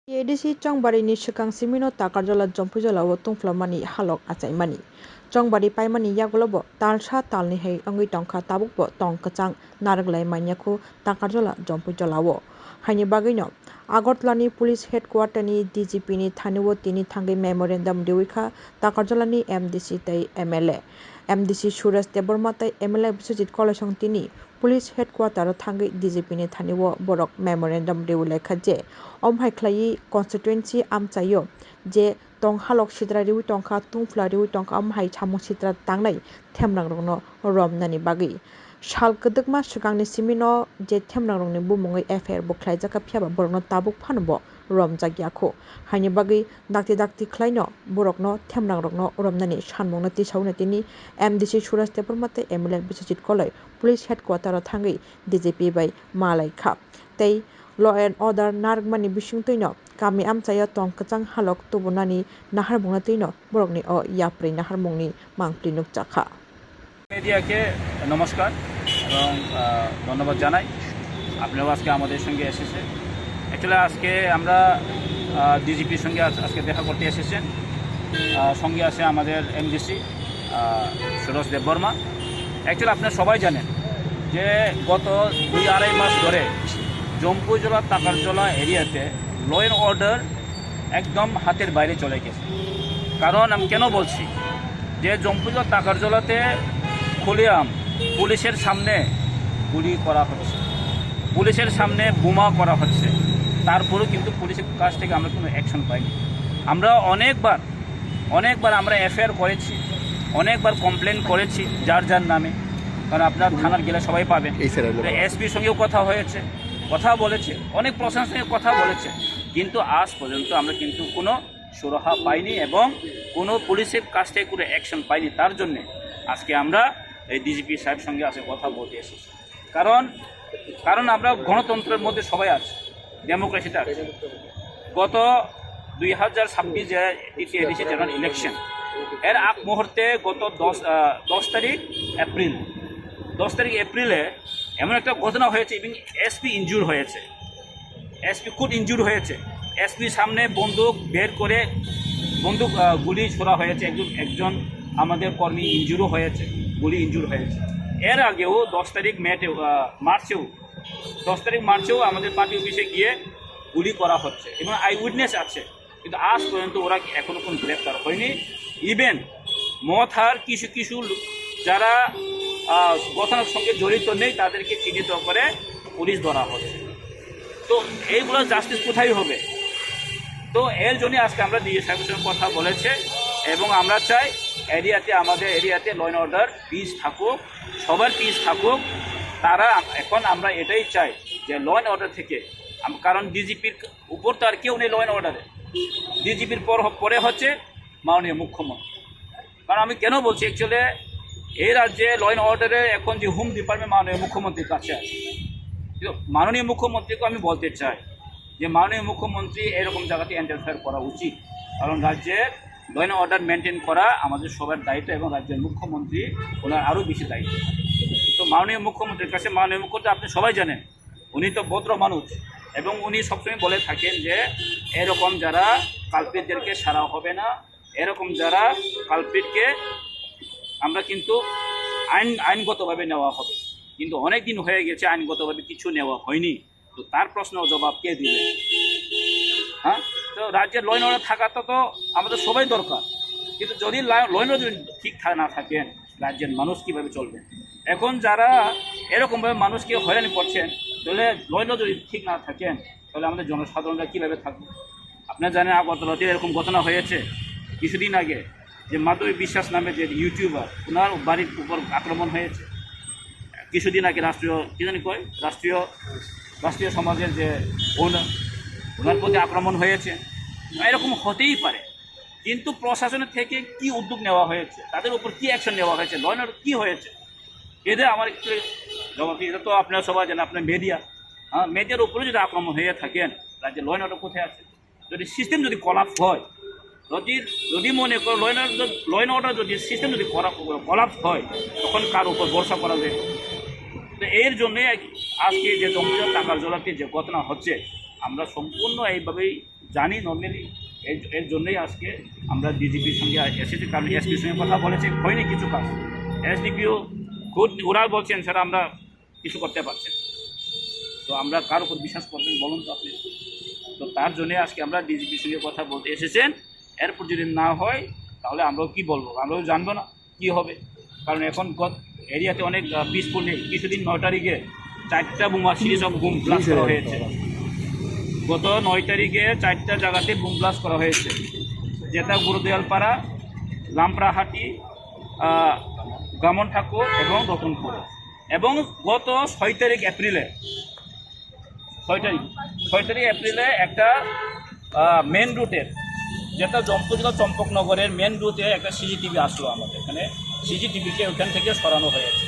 ADC चंबारिनि सिगां सिमिनो ताकारजला जम्पुजलाव तंफ्लामानि हालक आचाइमानि चंबारि पाइमानि यागुलाबो तालसा तालनि है अंगै तंखा ताबुकबो तंग कचां नारगलाय माइयाखु ताकारजला जम्पुजलाव हाइनि बागैनो आगरतलानि पुलिस हेडक्वार्टारनि DGPनि थानिवो तिनि थांगै मेमोरेन्डाम दिवैखा ताकारजलानि MDC तै MLA MDC सुरेश देबबर्मा तै MLA बिश्वजित कलेसं तिनि पुलिस हेडक्वार्टार थांगै DGPनि थानिवो बरक मेमोरेन्डाम दिवैलायखा जे अमहायख्लायि कन्स्टिट्युएन्सि आमचायो जे तंग हालक सिद्रा रिवि तंखा तुंफ्ला रिवि तंखा अमहाय सामु सिद्रा तांनाय थेमरांरंनो रमनानि बागै साल गदकमा सिगांनि सिमिनो जे थेमरांरंनि बुमुङै FIR बुख्लायजाखा फियाबा बरकनो ताबुक फानबो रमजागियाखौ हायनि बागै दाक्ति दाक्ति ख्लायनो बरकनो थेमरांरंनो रमनानि सानमुंनो तिसावनो तिनि MDC सुरेश देबबर्माते MLA बिश्वजित कलय पुलिस हेडक्वार्टार थांगै DGP बाय मालायखा तै लॉ एंड ऑर्डर नारगमानि बिसुंतैनो गामि आमचाया तंग कचां हालक तुबुनानि नाहारमुंनो तैनो बरकनि याप्रै नाहारमुंनि मांप्लि नुकजाखा মিডিয়াকে নমস্কার এবং ধন্যবাদ জানাই আপনারাও আজকে আমাদের সঙ্গে এসেছে অ্যাকচুয়ালি আজকে আমরা ডিজিপির সঙ্গে আজকে দেখা করতে এসেছেন সঙ্গে আছে আমাদের MDC সুরেশ দেববর্মা অ্যাকচুয়ালি আপনারা সবাই জানেন যে গত 2-2.5 মাস ধরে জম্পুজলা তাকারজলা এরিয়াতে ল অ্যান্ড অর্ডার একদম হাতের বাইরে চলে গেছে কারণ আমি কেন বলছি যে জম্পুজলা তাকারজলাতে খুলিয়াম পুলিশের সামনে গুলি করা হচ্ছে পুলিশের সামনে বোমা করা হচ্ছে তারপরেও কিন্তু পুলিশের কাছ থেকে আমরা কোনো অ্যাকশন পাইনি আমরা অনেকবার আমরা FIR করেছি অনেকবার কমপ্লেন করেছি যার নামে কারণ আপনার থানার গেলে সবাই পাবেন এসপির সঙ্গেও কথা বলেছে অনেক প্রশাসনের সঙ্গে কথা বলেছে কিন্তু আজ পর্যন্ত আমরা কিন্তু কোনো সুরাহা পাইনি এবং কোনো পুলিশের কাছ থেকে কোনো অ্যাকশন পাইনি তার জন্যে আজকে আমরা এই DGP সাহেব সঙ্গে আসে কথা বলতে এসেছি কারণ আমরা গণতন্ত্রের মধ্যে সবাই আছি ডেমোক্রেসিতে আছে গত 2026 যে এডিসি জেনারেল ইলেকশন এর আগ মুহূর্তে গত 10 তারিখ এপ্রিলে এমন একটা ঘটনা হয়েছে এবং SP ইনজুর হয়েছে SP খুব ইনজুর হয়েছে SPর সামনে বন্দুক বের করে গুলি ছোড়া হয়েছে একজন আমাদের কর্মী ইনজুরও হয়েছে গুলি ইনজুর হয়েছে এর আগেও 10 তারিখ মার্চেও আমাদের পার্টি অফিসে গিয়ে গুলি করা হচ্ছে এবং আই উইটনেস আছে কিন্তু আজ পর্যন্ত ওরা এখনো কোনো গ্রেপ্তার হয়নি ইভেন মথার কিছু যারা ঘটনার সঙ্গে জড়িত নেই তাদেরকে চিহ্নিত করে পুলিশ ধরা হচ্ছে তো এইগুলো জাস্টিস কোথায় হবে তো এর জন্য আজকে আমরা DG সাহেবের সঙ্গে কথা বলেছে এবং আমরা চাই আমাদের এরিয়াতে ল অ্যান্ড অর্ডার পিস থাকুক সবার পিস থাকুক তারা এখন আমরা এটাই চাই যে ল অ্যান্ড অর্ডার থেকে কারণ DGPর উপর তো আর কেউ নেই ল অ্যান্ড অর্ডারে DGPর পরে হচ্ছে মাননীয় মুখ্যমন্ত্রী কারণ আমি কেন বলছি অ্যাকচুয়ালি এই রাজ্যে ল অ্যান্ড অর্ডারে এখন যে হোম ডিপার্টমেন্ট মাননীয় মুখ্যমন্ত্রীর কাছে আছে কিন্তু মাননীয় মুখ্যমন্ত্রীকে আমি বলতে চাই যে মাননীয় মুখ্যমন্ত্রী এরকম জায়গাতে ইন্টারফেয়ার করা উচিত কারণ রাজ্যের ল অ্যান্ড অর্ডার মেনটেন করা আমাদের সবার দায়িত্ব এবং রাজ্যের মুখ্যমন্ত্রী ওনার আরও বেশি দায়িত্ব তো মাননীয় মুখ্যমন্ত্রীর কাছে মাননীয় মুখ্যমন্ত্রী আপনি সবাই জানেন উনি তো ভদ্র মানুষ এবং উনি সবসময় বলে থাকেন যে এরকম যারা কালপিটদেরকে সারা হবে না এরকম যারা কালপিটকে আমরা কিন্তু আইনগতভাবে নেওয়া হবে কিন্তু অনেক দিন হয়ে গেছে আইনগতভাবে কিছু নেওয়া হয়নি তো তার প্রশ্ন জবাব কে দিবে হ্যাঁ তো রাজ্যের ল অ্যান্ড অর্ডার থাকাটা তো আমাদের সবাই দরকার কিন্তু যদি ল অ্যান্ড অর্ডার যদি ঠিক না থাকেন রাজ্যের মানুষ কীভাবে চলবে এখন যারা এরকমভাবে মানুষকে হয়রানি করছেন তাহলে ল অ্যান্ড অর্ডার যদি ঠিক না থাকেন তাহলে আমাদের জনসাধারণরা কীভাবে থাকবে আপনারা জানেন আগরতলাতে এরকম ঘটনা হয়েছে কিছুদিন আগে যে মাধবী বিশ্বাস নামে যে ইউটিউবার ওনার বাড়ির উপর আক্রমণ হয়েছে কিছুদিন আগে রাষ্ট্রীয় সমাজের যে ওনার প্রতি আক্রমণ হয়েছে এরকম হতেই পারে কিন্তু প্রশাসনের থেকে কি উদ্যোগ নেওয়া হয়েছে তাদের উপর কি অ্যাকশন নেওয়া হয়েছে ল অ্যান্ড অর্ডার কী হয়েছে এদের আমার একটু জবাব এটা তো আপনারা সবাই জানেন আপনার মিডিয়ার উপরে যদি আক্রমণ হয়ে থাকেন রাজ্যে ল অ্যান্ড অর্ডার কোথায় আছে যদি সিস্টেম যদি কলাপস হয় যদি মনে করো ল অ্যান্ড অর্ডার যদি সিস্টেম যদি কলাপস হয় তখন কার উপর ভরসা করা যায় তো এর জন্যে আজকে যে জম্পুজলা তাকারজলাতে যে ঘটনা হচ্ছে আমরা সম্পূর্ণ এইভাবেই জানি নর্মালি এর জন্যই আজকে আমরা ডিজিপির সঙ্গে এসেছি, কারণ এসপির সঙ্গে কথা বলেছে, হয়নি কিছু কাজ। এসডিপিও খুদ ওরা বলছেন স্যার আমরা কিছু করতে পারছেন, তো আমরা কার উপর বিশ্বাস করবেন বলুন তো আপনি? তো তার জন্যে আজকে আমরা ডিজিপির সঙ্গে কথা বলতে এসেছেন। এরপর যদি না হয় তাহলে আমরাও কী বলবো, আমরাও জানবো না কী হবে, কারণ এখন এরিয়াতে অনেক পিসফুল নেই। কিছুদিন 9 তারিখে 4টা বোমা সিরিজ অফ বোম ব্লাস্ট করা হয়েছে। গত 9 তারিখে 4টা জায়গাতে বোম ব্লাস্ট করা হয়েছে, যেটা গুরুদয়ালপাড়া, লামপ্রাহাটি, গামন ঠাকুর এবং রতনপুর। এবং গত 6 তারিখ এপ্রিলে একটা মেন রুটের, যেটা জম্পুজলা চম্পকনগরের মেন রুটে একটা সিসিটিভি আসলো আমাদের এখানে, সিসিটিভিকে ওখান থেকে সরানো হয়েছে।